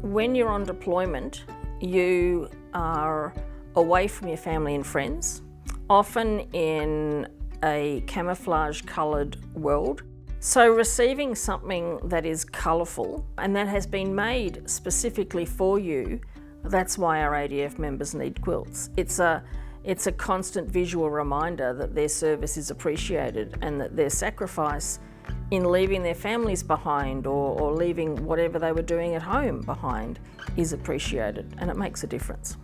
When you're on deployment, you are away from your family and friends, often in a camouflage-coloured world. So receiving something that is colourful and that has been made specifically for you, that's why our ADF members need quilts. It's a constant visual reminder that their service is appreciated and that their sacrifice in leaving their families behind or leaving whatever they were doing at home behind is appreciated, and it makes a difference.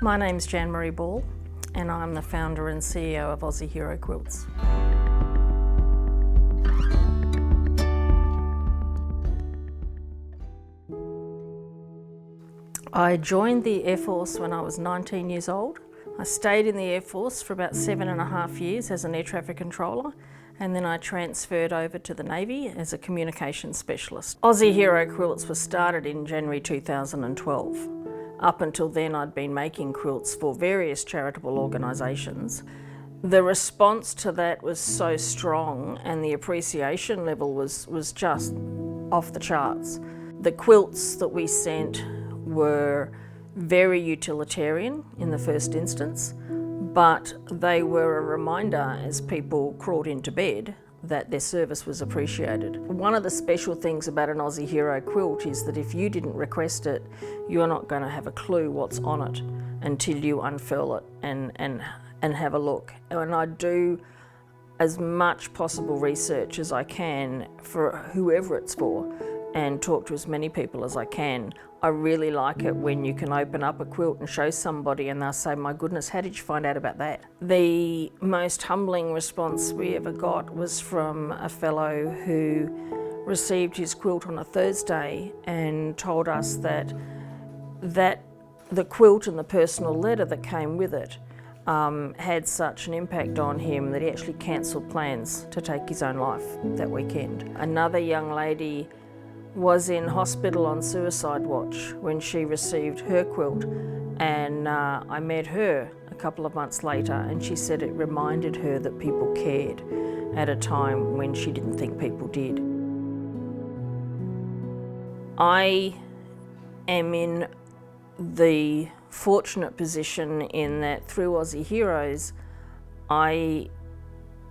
My name's Jan-Maree Ball, and I'm the founder and CEO of Aussie Hero Quilts. I joined the Air Force when I was 19 years old. I stayed in the Air Force for about 7.5 years as an air traffic controller, and then I transferred over to the Navy as a communications specialist. Aussie Hero Quilts was started in January 2012. Up until then, I'd been making quilts for various charitable organisations. The response to that was so strong, and the appreciation level was just off the charts. The quilts that we sent were very utilitarian in the first instance, but they were a reminder as people crawled into bed that their service was appreciated. One of the special things about an Aussie Hero quilt is that if you didn't request it, you're not going to have a clue what's on it until you unfurl it and have a look. And I do as much possible research as I can for whoever it's for and talk to as many people as I can. I really like it when you can open up a quilt and show somebody and they'll say, "My goodness, how did you find out about that?" The most humbling response we ever got was from a fellow who received his quilt on a Thursday and told us that the quilt and the personal letter that came with it had such an impact on him that he actually cancelled plans to take his own life that weekend. Another young lady was in hospital on suicide watch when she received her quilt, and I met her a couple of months later, and she said it reminded her that people cared at a time when she didn't think people did. I am in the fortunate position in that through Aussie Heroes I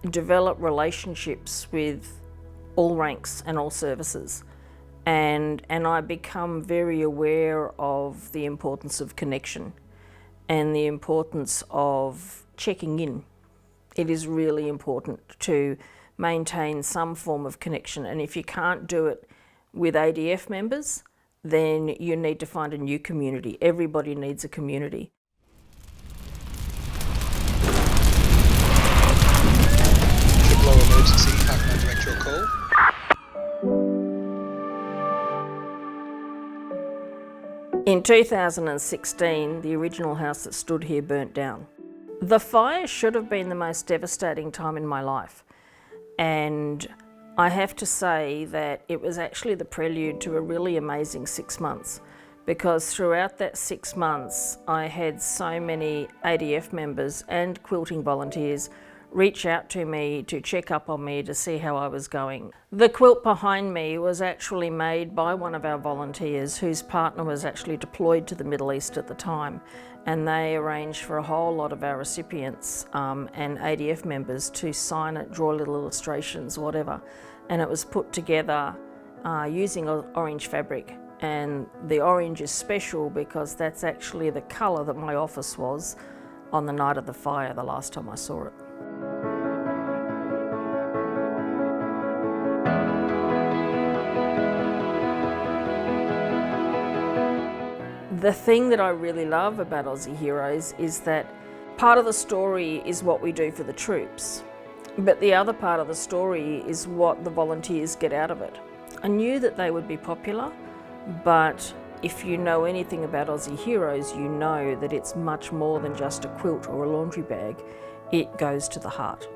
develop relationships with all ranks and all services. And I become very aware of the importance of connection and the importance of checking in. It is really important to maintain some form of connection, and if you can't do it with ADF members, then you need to find a new community. Everybody needs a community. Triple O emergency, how can I direct your call? In 2016, the original house that stood here burnt down. The fire should have been the most devastating time in my life, and I have to say that it was actually the prelude to a really amazing 6 months, because throughout that 6 months I had so many ADF members and quilting volunteers reach out to me to check up on me to see how I was going. The quilt behind me was actually made by one of our volunteers whose partner was actually deployed to the Middle East at the time, and they arranged for a whole lot of our recipients and ADF members to sign it, draw little illustrations, whatever, and it was put together using orange fabric. And the orange is special because that's actually the colour that my office was on the night of the fire the last time I saw it. The thing that I really love about Aussie Heroes is that part of the story is what we do for the troops, but the other part of the story is what the volunteers get out of it. I knew that they would be popular, but if you know anything about Aussie Heroes, you know that it's much more than just a quilt or a laundry bag. It goes to the heart.